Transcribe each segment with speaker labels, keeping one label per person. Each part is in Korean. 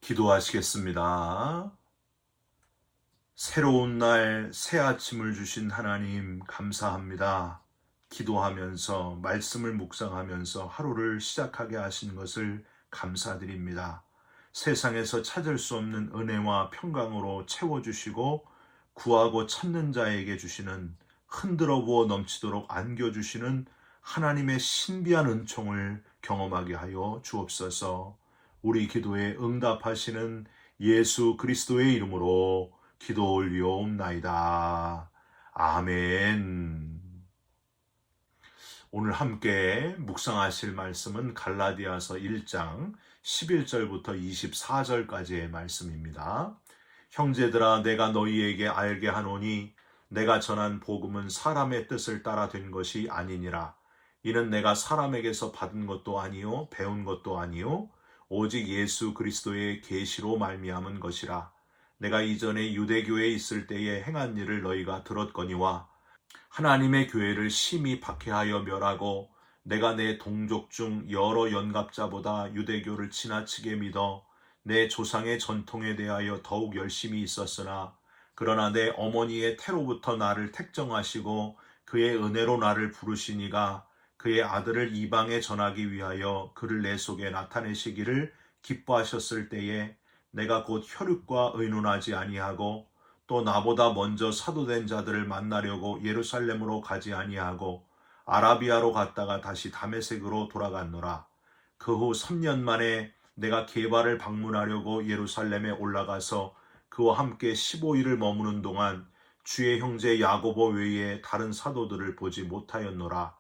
Speaker 1: 기도하시겠습니다. 새로운 날, 새 아침을 주신 하나님 감사합니다. 기도하면서 말씀을 묵상하면서 하루를 시작하게 하신 것을 감사드립니다. 세상에서 찾을 수 없는 은혜와 평강으로 채워주시고 구하고 찾는 자에게 주시는 흔들어 부어 넘치도록 안겨주시는 하나님의 신비한 은총을 경험하게 하여 주옵소서. 우리 기도에 응답하시는 예수 그리스도의 이름으로 기도 올리옵나이다. 아멘. 오늘 함께 묵상하실 말씀은 갈라디아서 1장 11절부터 24절까지의 말씀입니다. 형제들아, 내가 너희에게 알게 하노니 내가 전한 복음은 사람의 뜻을 따라 된 것이 아니니라. 이는 내가 사람에게서 받은 것도 아니요 배운 것도 아니요 오직 예수 그리스도의 계시로 말미암은 것이라. 내가 이전에 유대교에 있을 때에 행한 일을 너희가 들었거니와 하나님의 교회를 심히 박해하여 멸하고 내가 내 동족 중 여러 연갑자보다 유대교를 지나치게 믿어 내 조상의 전통에 대하여 더욱 열심히 있었으나 그러나 내 어머니의 태로부터 나를 택정하시고 그의 은혜로 나를 부르시니가 그의 아들을 이방에 전하기 위하여 그를 내 속에 나타내시기를 기뻐하셨을 때에 내가 곧 혈육과 의논하지 아니하고 또 나보다 먼저 사도된 자들을 만나려고 예루살렘으로 가지 아니하고 아라비아로 갔다가 다시 다메섹으로 돌아갔노라. 그 후 3년 만에 내가 게바를 방문하려고 예루살렘에 올라가서 그와 함께 15일을 머무는 동안 주의 형제 야고보 외에 다른 사도들을 보지 못하였노라.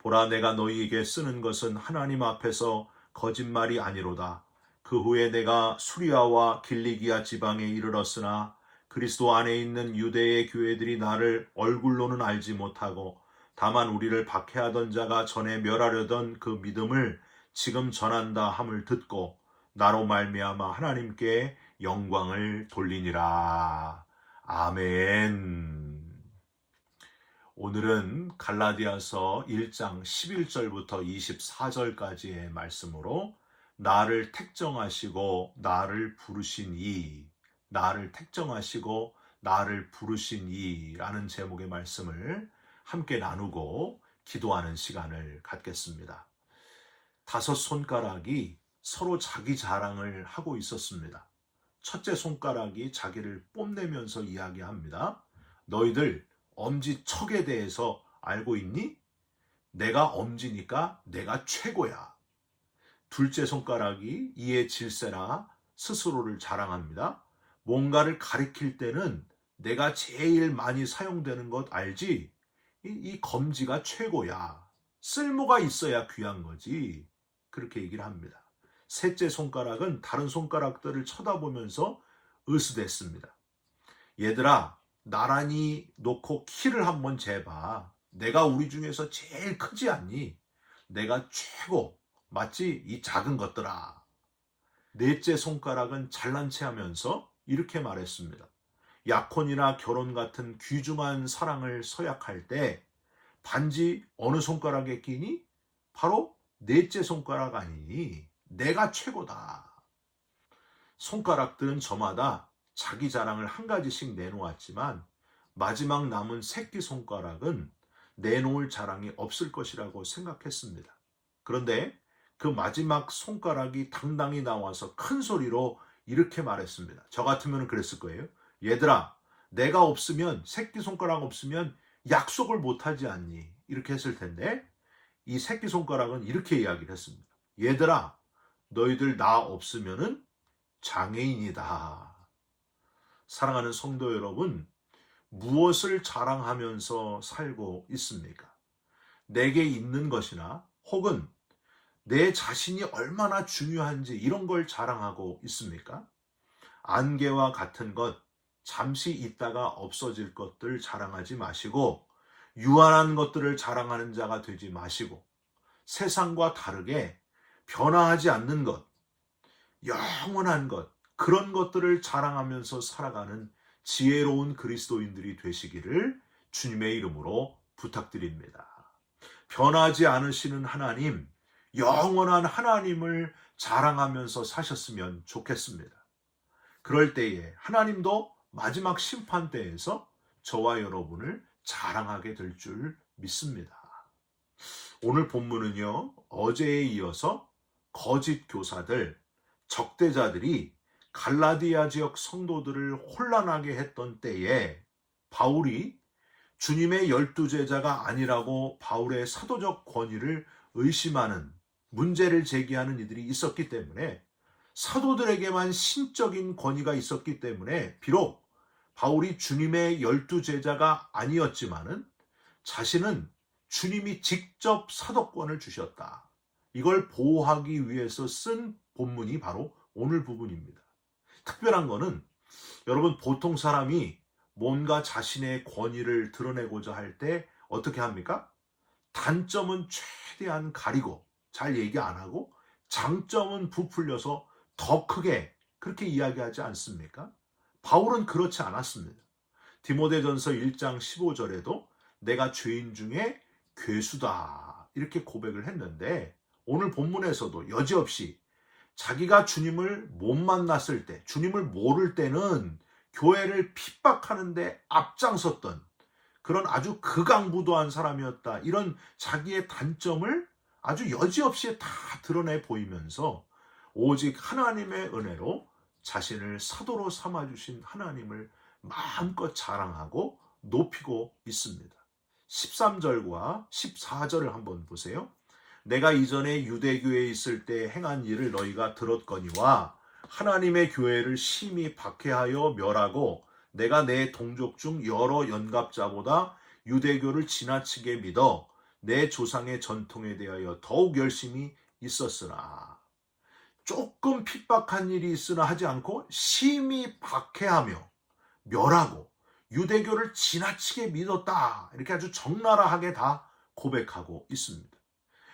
Speaker 1: 보라, 내가 너희에게 쓰는 것은 하나님 앞에서 거짓말이 아니로다. 그 후에 내가 수리아와 길리기아 지방에 이르렀으나 그리스도 안에 있는 유대의 교회들이 나를 얼굴로는 알지 못하고 다만 우리를 박해하던 자가 전에 멸하려던 그 믿음을 지금 전한다 함을 듣고 나로 말미암아 하나님께 영광을 돌리니라. 아멘. 오늘은 갈라디아서 1장 11절부터 24절까지의 말씀으로 나를 택정하시고 나를 부르신 이, 나를 택정하시고 나를 부르신 이라는 제목의 말씀을 함께 나누고 기도하는 시간을 갖겠습니다. 5 손가락이 서로 자기 자랑을 하고 있었습니다. 첫째 손가락이 자기를 뽐내면서 이야기합니다. 너희들 엄지척에 대해서 알고 있니? 내가 엄지니까 내가 최고야. 둘째 손가락이 이에 질세라 스스로를 자랑합니다. 뭔가를 가리킬 때는 내가 제일 많이 사용되는 것 알지? 이 검지가 최고야. 쓸모가 있어야 귀한 거지. 그렇게 얘기를 합니다. 셋째 손가락은 다른 손가락들을 쳐다보면서 으스댔습니다. 얘들아, 나란히 놓고 키를 한번 재봐. 내가 우리 중에서 제일 크지 않니? 내가 최고. 맞지? 이 작은 것들아. 넷째 손가락은 잘난 체 하면서 이렇게 말했습니다. 약혼이나 결혼 같은 귀중한 사랑을 서약할 때 반지 어느 손가락에 끼니? 바로 넷째 손가락 아니니? 내가 최고다. 손가락들은 저마다 자기 자랑을 한 가지씩 내놓았지만 마지막 남은 새끼손가락은 내놓을 자랑이 없을 것이라고 생각했습니다. 그런데 그 마지막 손가락이 당당히 나와서 큰 소리로 이렇게 말했습니다. 저 같으면 그랬을 거예요. 얘들아, 내가 없으면, 새끼손가락 없으면 약속을 못하지 않니? 이렇게 했을 텐데 이 새끼손가락은 이렇게 이야기를 했습니다. 얘들아, 너희들 나 없으면은 장애인이다. 사랑하는 성도 여러분, 무엇을 자랑하면서 살고 있습니까? 내게 있는 것이나 혹은 내 자신이 얼마나 중요한지 이런 걸 자랑하고 있습니까? 안개와 같은 것, 잠시 있다가 없어질 것들 자랑하지 마시고 유한한 것들을 자랑하는 자가 되지 마시고 세상과 다르게 변화하지 않는 것, 영원한 것, 그런 것들을 자랑하면서 살아가는 지혜로운 그리스도인들이 되시기를 주님의 이름으로 부탁드립니다. 변하지 않으시는 하나님, 영원한 하나님을 자랑하면서 사셨으면 좋겠습니다. 그럴 때에 하나님도 마지막 심판 때에서 저와 여러분을 자랑하게 될 줄 믿습니다. 오늘 본문은요, 어제에 이어서 거짓 교사들, 적대자들이 갈라디아 지역 성도들을 혼란하게 했던 때에 바울이 주님의 12제자가 아니라고 바울의 사도적 권위를 의심하는 문제를 제기하는 이들이 있었기 때문에, 사도들에게만 신적인 권위가 있었기 때문에 비록 바울이 주님의 12제자가 아니었지만은 자신은 주님이 직접 사도권을 주셨다, 이걸 보호하기 위해서 쓴 본문이 바로 오늘 부분입니다. 특별한 거는 여러분, 보통 사람이 뭔가 자신의 권위를 드러내고자 할 때 어떻게 합니까? 단점은 최대한 가리고 잘 얘기 안 하고 장점은 부풀려서 더 크게 그렇게 이야기하지 않습니까? 바울은 그렇지 않았습니다. 디모데전서 1장 15절에도 내가 죄인 중에 괴수다, 이렇게 고백을 했는데, 오늘 본문에서도 여지없이 자기가 주님을 못 만났을 때, 주님을 모를 때는 교회를 핍박하는데 앞장섰던 그런 아주 극악무도한 사람이었다, 이런 자기의 단점을 아주 여지없이 다 드러내 보이면서 오직 하나님의 은혜로 자신을 사도로 삼아주신 하나님을 마음껏 자랑하고 높이고 있습니다. 13절과 14절을 한번 보세요. 내가 이전에 유대교에 있을 때 행한 일을 너희가 들었거니와 하나님의 교회를 심히 박해하여 멸하고 내가 내 동족 중 여러 연갑자보다 유대교를 지나치게 믿어 내 조상의 전통에 대하여 더욱 열심히 있었으나, 조금 핍박한 일이 있으나 하지 않고 심히 박해하며 멸하고 유대교를 지나치게 믿었다, 이렇게 아주 적나라하게 다 고백하고 있습니다.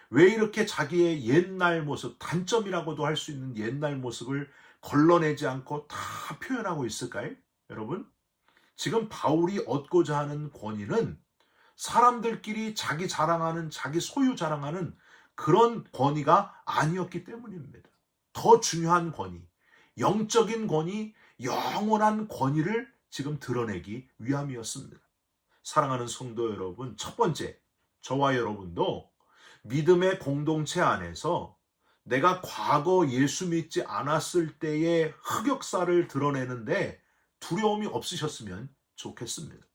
Speaker 1: 왜 이렇게 자기의 옛날 모습, 단점이라고도 할 수 있는 옛날 모습을 걸러내지 않고 다 표현하고 있을까요? 여러분, 지금 바울이 얻고자 하는 권위는 사람들끼리 자기 자랑하는, 자기 소유 자랑하는 그런 권위가 아니었기 때문입니다. 더 중요한 권위, 영적인 권위, 영원한 권위를 지금 드러내기 위함이었습니다. 사랑하는 성도 여러분, 첫 번째, 저와 여러분도 믿음의 공동체 안에서 내가 과거 예수 믿지 않았을 때의 흑역사를 드러내는데 두려움이 없으셨으면 좋겠습니다.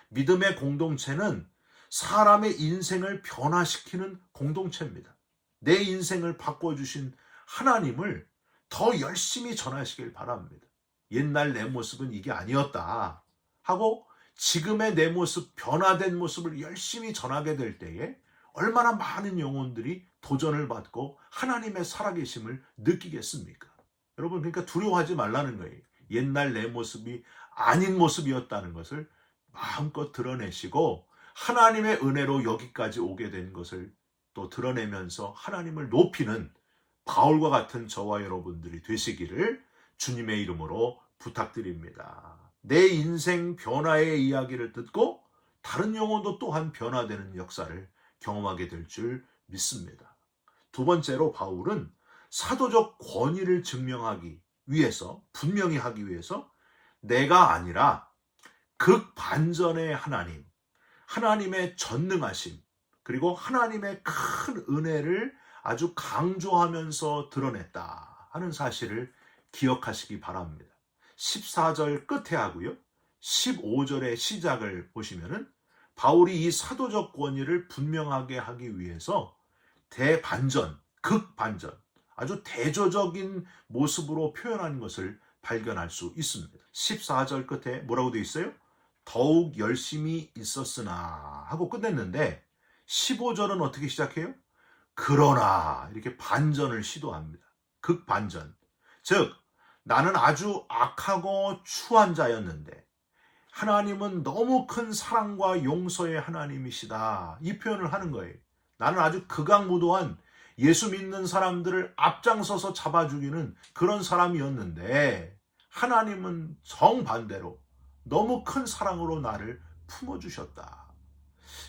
Speaker 1: 믿음의 공동체는 사람의 인생을 변화시키는 공동체입니다. 내 인생을 바꿔주신 하나님을 더 열심히 전하시길 바랍니다. 옛날 내 모습은 이게 아니었다 하고 지금의 내 모습, 변화된 모습을 열심히 전하게 될 때에 얼마나 많은 영혼들이 도전을 받고 하나님의 살아계심을 느끼겠습니까? 여러분, 그러니까 두려워하지 말라는 거예요. 옛날 내 모습이 아닌 모습이었다는 것을 마음껏 드러내시고 하나님의 은혜로 여기까지 오게 된 것을 또 드러내면서 하나님을 높이는 바울과 같은 저와 여러분들이 되시기를 주님의 이름으로 부탁드립니다. 내 인생 변화의 이야기를 듣고 다른 영혼도 또한 변화되는 역사를 경험하게 될 줄 믿습니다. 두 번째로 바울은 사도적 권위를 증명하기 위해서, 분명히 하기 위해서 내가 아니라 극반전의 하나님, 하나님의 전능하심, 그리고 하나님의 큰 은혜를 아주 강조하면서 드러냈다 하는 사실을 기억하시기 바랍니다. 14절 끝에 하고요, 15절의 시작을 보시면은 바울이 이 사도적 권위를 분명하게 하기 위해서 대반전, 극반전, 아주 대조적인 모습으로 표현한 것을 발견할 수 있습니다. 14절 끝에 뭐라고 되어 있어요? 더욱 열심히 있었으나 하고 끝냈는데 15절은 어떻게 시작해요? 그러나, 이렇게 반전을 시도합니다. 극반전. 즉, 나는 아주 악하고 추한 자였는데 하나님은 너무 큰 사랑과 용서의 하나님이시다, 이 표현을 하는 거예요. 나는 아주 극악무도한 예수 믿는 사람들을 앞장서서 잡아 죽이는 그런 사람이었는데 하나님은 정반대로 너무 큰 사랑으로 나를 품어주셨다.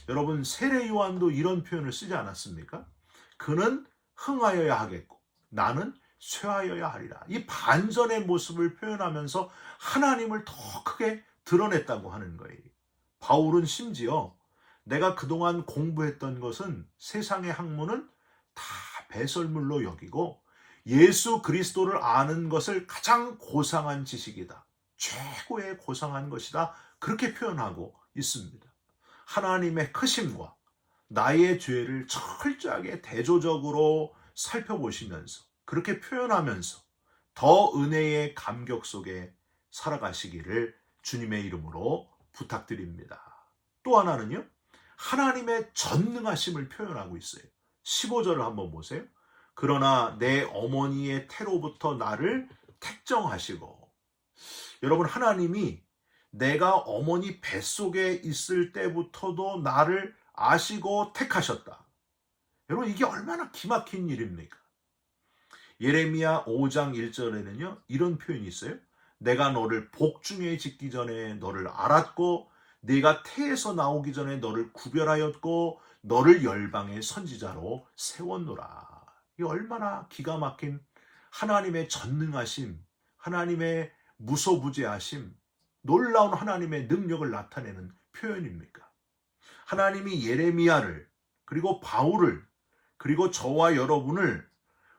Speaker 1: 여러분, 세례 요한도 이런 표현을 쓰지 않았습니까? 그는 흥하여야 하겠고 나는 쇠하여야 하리라. 이 반전의 모습을 표현하면서 하나님을 더 크게 드러냈다고 하는 거예요. 바울은 심지어 내가 그동안 공부했던 것은 세상의 학문은 다 배설물로 여기고 예수 그리스도를 아는 것을 가장 고상한 지식이다. 최고의 고상한 것이다. 그렇게 표현하고 있습니다. 하나님의 크심과 나의 죄를 철저하게 대조적으로 살펴보시면서 그렇게 표현하면서 더 은혜의 감격 속에 살아가시기를 주님의 이름으로 부탁드립니다. 또 하나는요, 하나님의 전능하심을 표현하고 있어요. 15절을 한번 보세요. 그러나 내 어머니의 태로부터 나를 택정하시고. 여러분, 하나님이 내가 어머니 뱃속에 있을 때부터도 나를 아시고 택하셨다. 여러분, 이게 얼마나 기막힌 일입니까? 예레미야 5장 1절에는요, 이런 표현이 있어요. 내가 너를 복중에 짓기 전에 너를 알았고 네가 태에서 나오기 전에 너를 구별하였고 너를 열방의 선지자로 세웠노라. 이 얼마나 기가 막힌 하나님의 전능하심, 하나님의 무소부재하심, 놀라운 하나님의 능력을 나타내는 표현입니까? 하나님이 예레미야를, 그리고 바울을, 그리고 저와 여러분을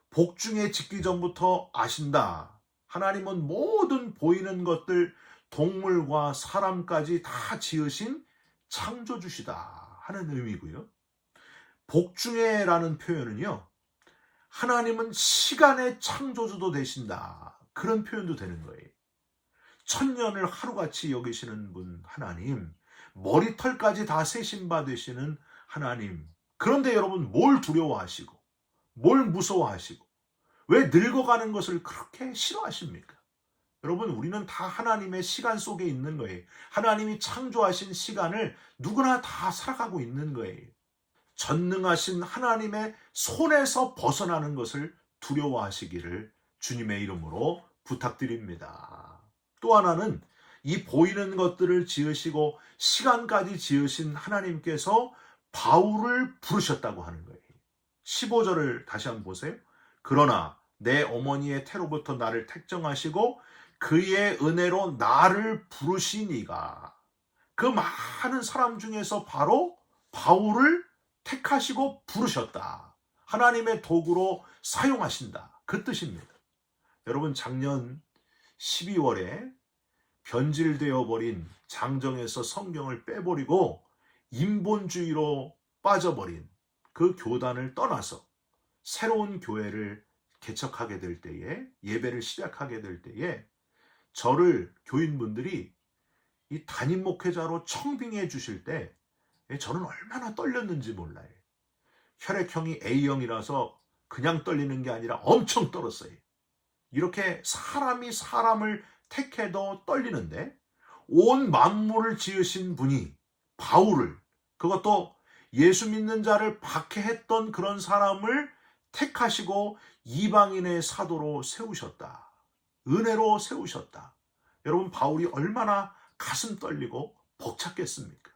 Speaker 1: 복중에 짓기 전부터 아신다. 하나님은 모든 보이는 것들, 동물과 사람까지 다 지으신 창조주시다 하는 의미고요. 복중에라는 표현은요, 하나님은 시간의 창조주도 되신다. 그런 표현도 되는 거예요. 천년을 하루같이 여기시는 분 하나님, 머리털까지 다 세신 바 되시는 하나님. 그런데 여러분, 뭘 두려워하시고 뭘 무서워하시고 왜 늙어가는 것을 그렇게 싫어하십니까? 여러분, 우리는 다 하나님의 시간 속에 있는 거예요. 하나님이 창조하신 시간을 누구나 다 살아가고 있는 거예요. 전능하신 하나님의 손에서 벗어나는 것을 두려워하시기를 주님의 이름으로 부탁드립니다. 또 하나는 이 보이는 것들을 지으시고 시간까지 지으신 하나님께서 바울을 부르셨다고 하는 거예요. 15절을 다시 한번 보세요. 그러나 내 어머니의 태로부터 나를 택정하시고 그의 은혜로 나를 부르시니가. 그 많은 사람 중에서 바로 바울을 택하시고 부르셨다. 하나님의 도구로 사용하신다. 그 뜻입니다. 여러분, 작년 12월에 변질되어 버린 장정에서 성경을 빼버리고 인본주의로 빠져버린 그 교단을 떠나서 새로운 교회를 개척하게 될 때에, 예배를 시작하게 될 때에 저를 교인분들이 이 담임 목회자로 청빙해 주실 때 저는 얼마나 떨렸는지 몰라요. 혈액형이 A형이라서 그냥 떨리는 게 아니라 엄청 떨었어요. 이렇게 사람이 사람을 택해도 떨리는데 온 만물을 지으신 분이 바울을, 그것도 예수 믿는 자를 박해했던 그런 사람을 택하시고 이방인의 사도로 세우셨다. 은혜로 세우셨다. 여러분, 바울이 얼마나 가슴 떨리고 벅찼겠습니까?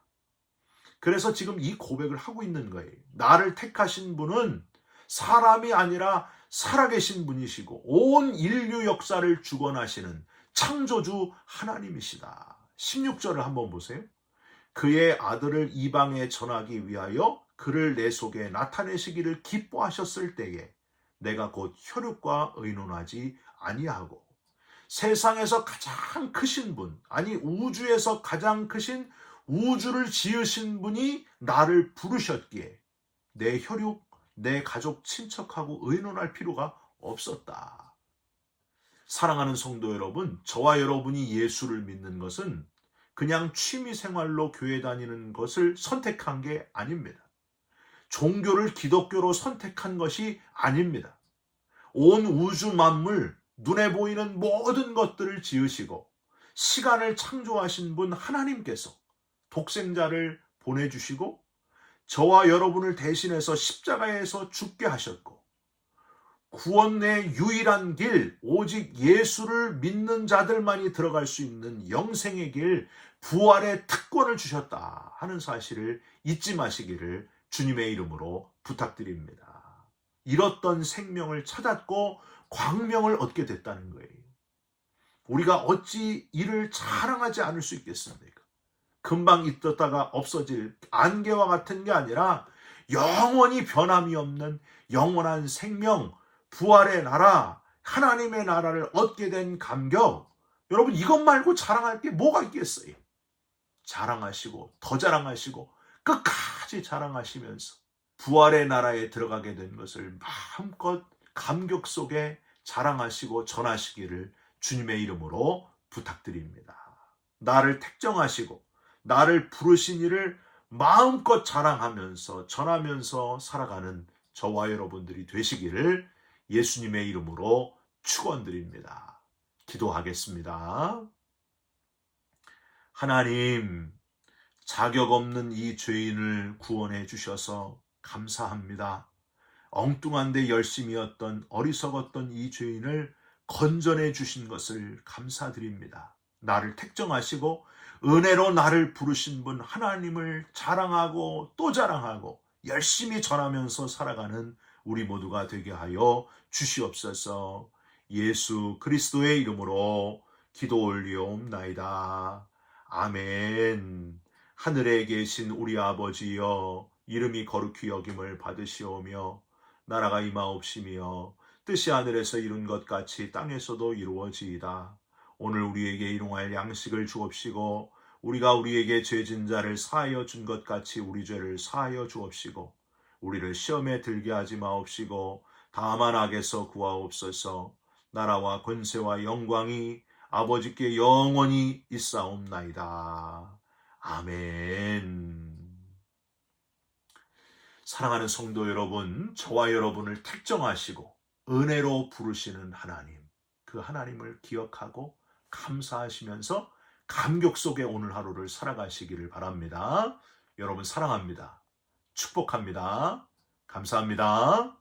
Speaker 1: 그래서 지금 이 고백을 하고 있는 거예요. 나를 택하신 분은 사람이 아니라 살아계신 분이시고 온 인류 역사를 주관하시는 창조주 하나님이시다. 16절을 한번 보세요. 그의 아들을 이방에 전하기 위하여 그를 내 속에 나타내시기를 기뻐하셨을 때에 내가 곧 혈육과 의논하지 아니하고 세상에서 가장 크신 분, 아니 우주에서 가장 크신 우주를 지으신 분이 나를 부르셨기에 내 혈육, 내 가족, 친척하고 의논할 필요가 없었다. 사랑하는 성도 여러분, 저와 여러분이 예수를 믿는 것은 그냥 취미생활로 교회 다니는 것을 선택한 게 아닙니다. 종교를 기독교로 선택한 것이 아닙니다. 온 우주 만물, 눈에 보이는 모든 것들을 지으시고 시간을 창조하신 분 하나님께서 독생자를 보내주시고 저와 여러분을 대신해서 십자가에서 죽게 하셨고 구원의 유일한 길, 오직 예수를 믿는 자들만이 들어갈 수 있는 영생의 길, 부활의 특권을 주셨다 하는 사실을 잊지 마시기를 주님의 이름으로 부탁드립니다. 잃었던 생명을 찾았고 광명을 얻게 됐다는 거예요. 우리가 어찌 이를 자랑하지 않을 수 있겠습니까? 금방 있었다가 없어질 안개와 같은 게 아니라 영원히 변함이 없는 영원한 생명, 부활의 나라, 하나님의 나라를 얻게 된 감격. 여러분, 이것 말고 자랑할 게 뭐가 있겠어요? 자랑하시고 더 자랑하시고 끝까지 자랑하시면서 부활의 나라에 들어가게 된 것을 마음껏 감격 속에 자랑하시고 전하시기를 주님의 이름으로 부탁드립니다. 나를 택정하시고 나를 부르신 이를 마음껏 자랑하면서 전하면서 살아가는 저와 여러분들이 되시기를 예수님의 이름으로 축원드립니다. 기도하겠습니다. 하나님, 자격 없는 이 죄인을 구원해 주셔서 감사합니다. 엉뚱한데 열심이었던 어리석었던 이 죄인을 건져내 주신 것을 감사드립니다. 나를 택정하시고 은혜로 나를 부르신 분 하나님을 자랑하고 또 자랑하고 열심히 전하면서 살아가는 우리 모두가 되게 하여 주시옵소서. 예수 그리스도의 이름으로 기도 올리옵나이다. 아멘. 하늘에 계신 우리 아버지여, 이름이 거룩히 여김을 받으시오며 나라가 임하옵시며 뜻이 하늘에서 이룬 것 같이 땅에서도 이루어지이다. 오늘 우리에게 일용할 양식을 주옵시고 우리가 우리에게 죄진 자를 사하여 준 것 같이 우리 죄를 사하여 주옵시고 우리를 시험에 들게 하지 마옵시고 다만 악에서 구하옵소서. 나라와 권세와 영광이 아버지께 영원히 있사옵나이다. 아멘. 사랑하는 성도 여러분, 저와 여러분을 택정하시고 은혜로 부르시는 하나님, 그 하나님을 기억하고 감사하시면서 감격 속에 오늘 하루를 살아가시기를 바랍니다. 여러분 사랑합니다. 축복합니다. 감사합니다.